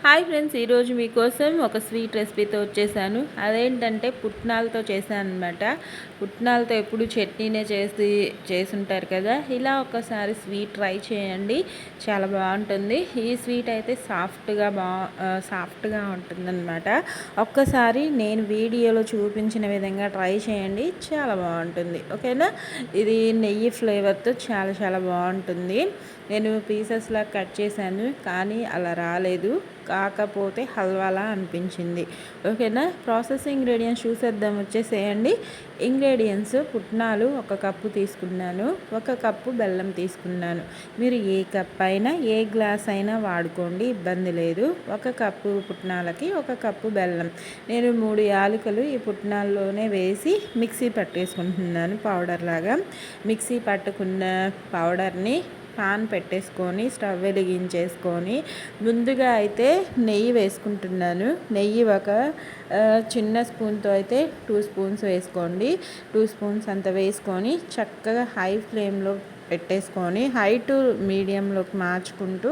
Hi friends, ఈరోజు మీకోసం ఒక స్వీట్ రెసిపీతో వచ్చేసాను. అదేంటంటే పుట్నాలతో చేశాను అనమాట. పుట్నాలతో ఎప్పుడు చట్నీనే చేసుంటారు కదా, ఇలా ఒకసారి స్వీట్ ట్రై చేయండి, చాలా బాగుంటుంది. ఈ స్వీట్ అయితే సాఫ్ట్గా ఉంటుందన్నమాట. ఒక్కసారి నేను వీడియోలో చూపించిన విధంగా ట్రై చేయండి, చాలా బాగుంటుంది. ఓకేనా. ఇది నెయ్యి ఫ్లేవర్తో చాలా చాలా బాగుంటుంది. నేను పీసెస్లా కట్ చేశాను, కానీ అలా రాలేదు, కాకపోతే హల్వాలా అనిపించింది. ఓకేనా. ప్రాసెస్ ఇంగ్రీడియంట్స్ చూసేద్దాం, వచ్చేసేయండి. ఇంగ్రీడియంట్స్: పుట్నాలు 1 కప్పు తీసుకున్నాను, 1 కప్పు బెల్లం తీసుకున్నాను. మీరు ఏ కప్ అయినా ఏ గ్లాస్ అయినా వాడుకోండి, ఇబ్బంది లేదు. 1 కప్పు పుట్నాలకి 1 కప్పు బెల్లం. నేను 3 యాలకులు ఈ పుట్నాల్లోనే వేసి మిక్సీ పట్టేసుకుంటున్నాను. పౌడర్ లాగా మిక్సీ పట్టుకున్న పౌడర్ని పాన్ పెట్టేసుకొని స్టవ్ వెలిగించేసుకొని ముందుగా అయితే నెయ్యి వేసుకుంటున్నాను. నెయ్యి ఒక చిన్న స్పూన్తో అయితే 2 స్పూన్స్ వేసుకోండి. 2 స్పూన్స్ అంత వేసుకొని చక్కగా హై ఫ్లేమ్లో పెట్టేసుకొని హై టు మీడియంలోకి మార్చుకుంటూ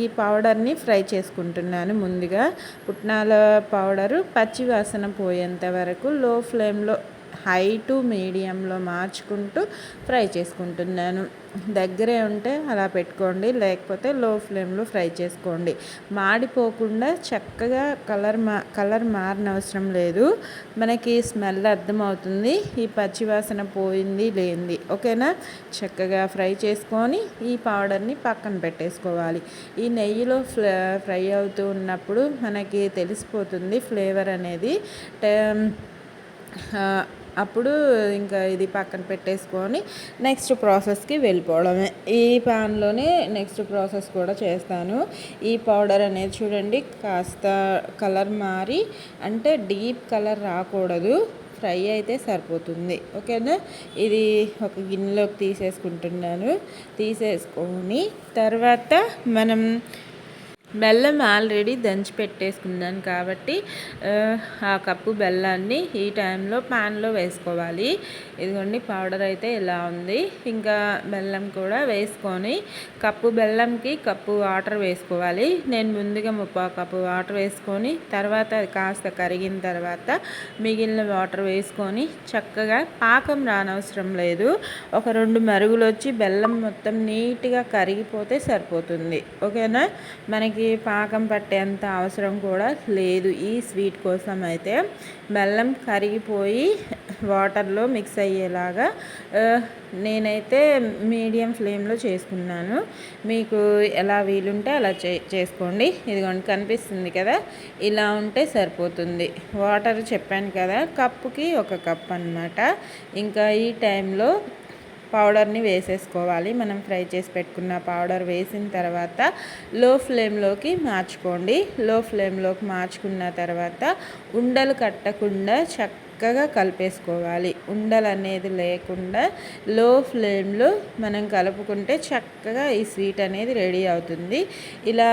ఈ పౌడర్ని ఫ్రై చేసుకుంటున్నాను. ముందుగా పుట్నాల పౌడరు పచ్చి వాసన పోయేంత వరకు లో ఫ్లేమ్లో హై టు మీడియంలో మార్చుకుంటూ ఫ్రై చేసుకుంటున్నాను. దగ్గరే ఉంటే అలా పెట్టుకోండి, లేకపోతే లో ఫ్లేమ్లో ఫ్రై చేసుకోండి. మాడిపోకుండా చక్కగా కలర్ మారనవసరం లేదు, మనకి స్మెల్ అర్థమవుతుంది ఈ పచ్చివాసన పోయింది లేనిది. ఓకేనా. చక్కగా ఫ్రై చేసుకొని ఈ పౌడర్ని పక్కన పెట్టేసుకోవాలి. ఈ నెయ్యిలో ఫ్రై అవుతూ ఉన్నప్పుడు మనకి తెలిసిపోతుంది ఫ్లేవర్ అనేది. అప్పుడు ఇంకా ఇది పక్కన పెట్టేసుకొని నెక్స్ట్ ప్రాసెస్కి వెళ్ళిపోవడమే. ఈ ప్యాన్లోనే నెక్స్ట్ ప్రాసెస్ కూడా చేస్తాను. ఈ పౌడర్ అనేది చూడండి, కాస్త కలర్ మారి, అంటే డీప్ కలర్ రాకూడదు, ఫ్రై అయితే సరిపోతుంది. ఓకేనా. ఇది ఒక గిన్నెలోకి తీసేసుకుంటున్నాను. తీసేసుకొని తర్వాత మనం బెల్లం ఆల్రెడీ దంచి పెట్టేసుకున్నాను కాబట్టి ఆ కప్పు బెల్లాన్ని ఈ టైంలో ప్యాన్లో వేసుకోవాలి. ఇదిగోండి, పౌడర్ అయితే ఇలా ఉంది. ఇంకా బెల్లం కూడా వేసుకొని కప్పు బెల్లంకి కప్పు వాటర్ వేసుకోవాలి. నేను ముందుగా 3/4 కప్పు వాటర్ వేసుకొని తర్వాత అది కాస్త కరిగిన తర్వాత మిగిలిన వాటర్ వేసుకొని చక్కగా పాకం రానవసరం లేదు, ఒక 2 మరుగులు వచ్చి బెల్లం మొత్తం నీట్గా కరిగిపోతే సరిపోతుంది. ఓకేనా. మనకి పాకం పట్టేంత అవసరం కూడా లేదు. ఈ స్వీట్ కోసం అయితే బెల్లం కరిగిపోయి వాటర్లో మిక్స్ అయ్యేలాగా నేనైతే మీడియం ఫ్లేమ్లో చేసుకున్నాను. మీకు ఎలా వీలుంటే అలా చేసుకోండి. ఇదిగోండి, కనిపిస్తుంది కదా, ఇలా ఉంటే సరిపోతుంది. వాటర్ చెప్పాను కదా, కప్పుకి 1 కప్ అన్నమాట. ఇంకా ఈ టైంలో పౌడర్ని వేసేసుకోవాలి. మనం ఫ్రై చేసి పెట్టుకున్న పౌడర్ వేసిన తర్వాత లో ఫ్లేమ్లోకి మార్చుకోండి. లో ఫ్లేమ్లోకి మార్చుకున్న తర్వాత ఉండలు కట్టకుండా చక్కగా కలిపేసుకోవాలి. ఉండలు అనేది లేకుండా లో ఫ్లేమ్లో మనం కలుపుకుంటే చక్కగా ఈ స్వీట్ అనేది రెడీ అవుతుంది. ఇలా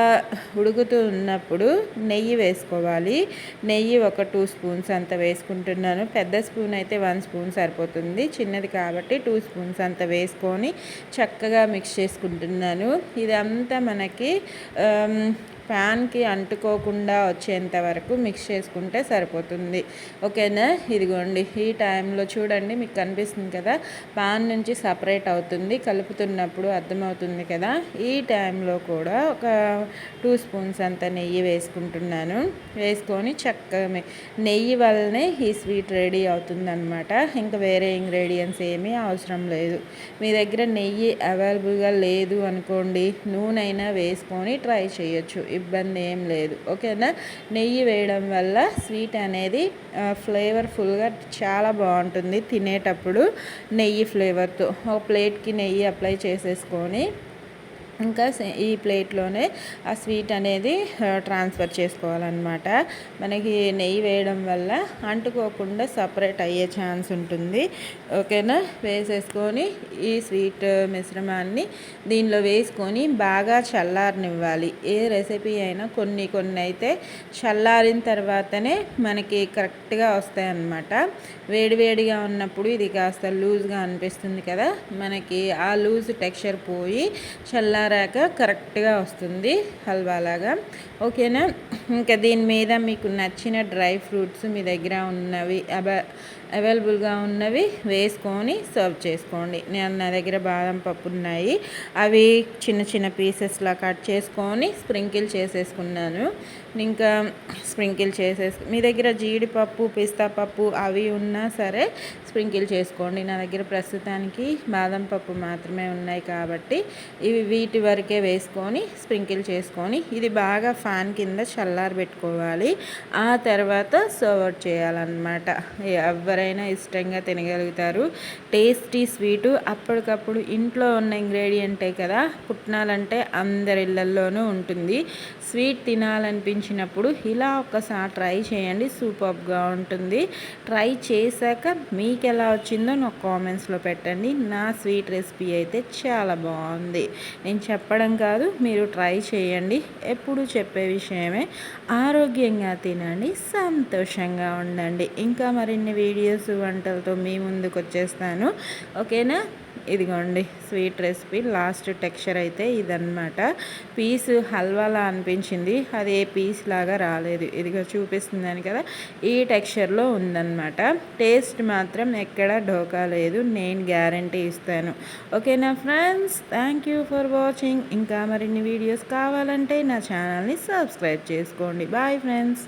ఉడుకుతూ ఉన్నప్పుడు నెయ్యి వేసుకోవాలి. నెయ్యి ఒక 2 స్పూన్స్ అంత వేసుకుంటున్నాను. పెద్ద స్పూన్ అయితే 1 స్పూన్ సరిపోతుంది, చిన్నది కాబట్టి 2 స్పూన్స్ అంత వేసుకొని చక్కగా మిక్స్ చేసుకుంటున్నాను. ఇదంతా మనకి ప్యాన్కి అంటుకోకుండా వచ్చేంత వరకు మిక్స్ చేసుకుంటే సరిపోతుంది. ఓకేనా. ఇదిగోండి, ఈ టైంలో చూడండి, మీకు కనిపిస్తుంది కదా, ప్యాన్ నుంచి సపరేట్ అవుతుంది, కలుపుతున్నప్పుడు అర్థమవుతుంది కదా. ఈ టైంలో కూడా ఒక 2 స్పూన్స్ అంత నెయ్యి వేసుకుంటున్నాను. వేసుకొని చక్కగా నెయ్యి వల్లనే ఈ స్వీట్ రెడీ అవుతుందన్నమాట. ఇంకా వేరే ఇంగ్రీడియంట్స్ ఏమీ అవసరం లేదు. మీ దగ్గర నెయ్యి అవైలబుల్గా లేదు అనుకోండి, నూనె అయినా వేసుకొని ట్రై చేయొచ్చు, ఇబ్బంది ఏం లేదు. ఓకేనా. నెయ్యి వేయడం వల్ల స్వీట్ అనేది ఫ్లేవర్ఫుల్గా చాలా బాగుంటుంది తినేటప్పుడు. నెయ్యి ఫ్లేవర్తో ఒక ప్లేట్కి నెయ్యి అప్లై చేసేసుకొని ఇంకా ఈ ప్లేట్లోనే ఆ స్వీట్ అనేది ట్రాన్స్ఫర్ చేసుకోవాలన్నమాట. మనకి నెయ్యి వేయడం వల్ల అంటుకోకుండా సపరేట్ అయ్యే ఛాన్స్ ఉంటుంది. ఓకేనా. వేసేసుకొని ఈ స్వీట్ మిశ్రమాన్ని దీనిలో వేసుకొని బాగా చల్లారనివ్వాలి. ఏ రెసిపీ అయినా కొన్ని అయితే చల్లారిన తర్వాతనే మనకి కరెక్ట్గా వస్తాయన్నమాట. వేడివేడిగా ఉన్నప్పుడు ఇది కాస్త లూజ్గా అనిపిస్తుంది కదా, మనకి ఆ లూజ్ టెక్స్చర్ పోయి చల్లారి చల్లారాక కరెక్ట్గా వస్తుంది హల్వాలాగా. ఓకేనా. ఇంకా దీని మీద మీకు నచ్చిన డ్రై ఫ్రూట్స్ మీ దగ్గర ఉన్నవి అవైలబుల్గా ఉన్నవి వేసుకొని సర్వ్ చేసుకోండి. నా దగ్గర బాదం పప్పు ఉన్నాయి, అవి చిన్న చిన్న పీసెస్లా కట్ చేసుకొని స్ప్రింకిల్ చేసేసుకున్నాను. ఇంకా స్ప్రింకిల్ మీ దగ్గర జీడిపప్పు పిస్తా పప్పు అవి ఉన్నా సరే స్ప్రింకిల్ చేసుకోండి. నా దగ్గర ప్రస్తుతానికి బాదం పప్పు మాత్రమే ఉన్నాయి కాబట్టి వీటి వరకే వేసుకొని స్ప్రింకిల్ చేసుకొని ఇది బాగా ఫ్యాన్ కింద చల్లారబెట్టుకోవాలి. ఆ తర్వాత సర్వ్ చేయాలన్నమాట. ఎవరైనా ఇష్టంగా తినగలుగుతారు. టేస్టీ స్వీటు అప్పటికప్పుడు ఇంట్లో ఉన్న ఇంగ్రీడియంటే కదా. పుట్నాలంటే అందరి ఇళ్ళల్లోనూ ఉంటుంది. స్వీట్ తినాలనిపించినప్పుడు ఇలా ఒక్కసారి ట్రై చేయండి, సూపర్గా ఉంటుంది. ట్రై చేశాక మీకు ఎలా వచ్చిందో నాకు కామెంట్స్లో పెట్టండి. నా స్వీట్ రెసిపీ అయితే చాలా బాగుంది. నేను చెప్పడం కాదు, మీరు ట్రై చేయండి. ఎప్పుడు చెప్పే విషయమే. ఆరోగ్యంగా తినండి, సంతోషంగా ఉండండి. ఇంకా మరిన్ని వీడియోస్ వంటలతో మీ ముందుకు వచ్చేస్తాను. ఓకేనా. ఇదిగోండి స్వీట్ రెసిపీ. లాస్ట్ టెక్స్చర్ అయితే ఇదన్నమాట. పీస్ హల్వాలా అనిపించింది, అది ఏ పీస్ లాగా రాలేదు. ఇదిగో చూపిస్తుందని కదా, ఈ టెక్స్చర్లో ఉందన్నమాట. టేస్ట్ మాత్రం ఎక్కడ ఢోకా లేదు, నేను గ్యారంటీ ఇస్తాను. ఓకేనా friends, thank you for watching. ఇంకా మరిన్ని వీడియోస్ కావాలంటే నా ఛానల్ని సబ్స్క్రైబ్ చేసుకోండి. Bye friends.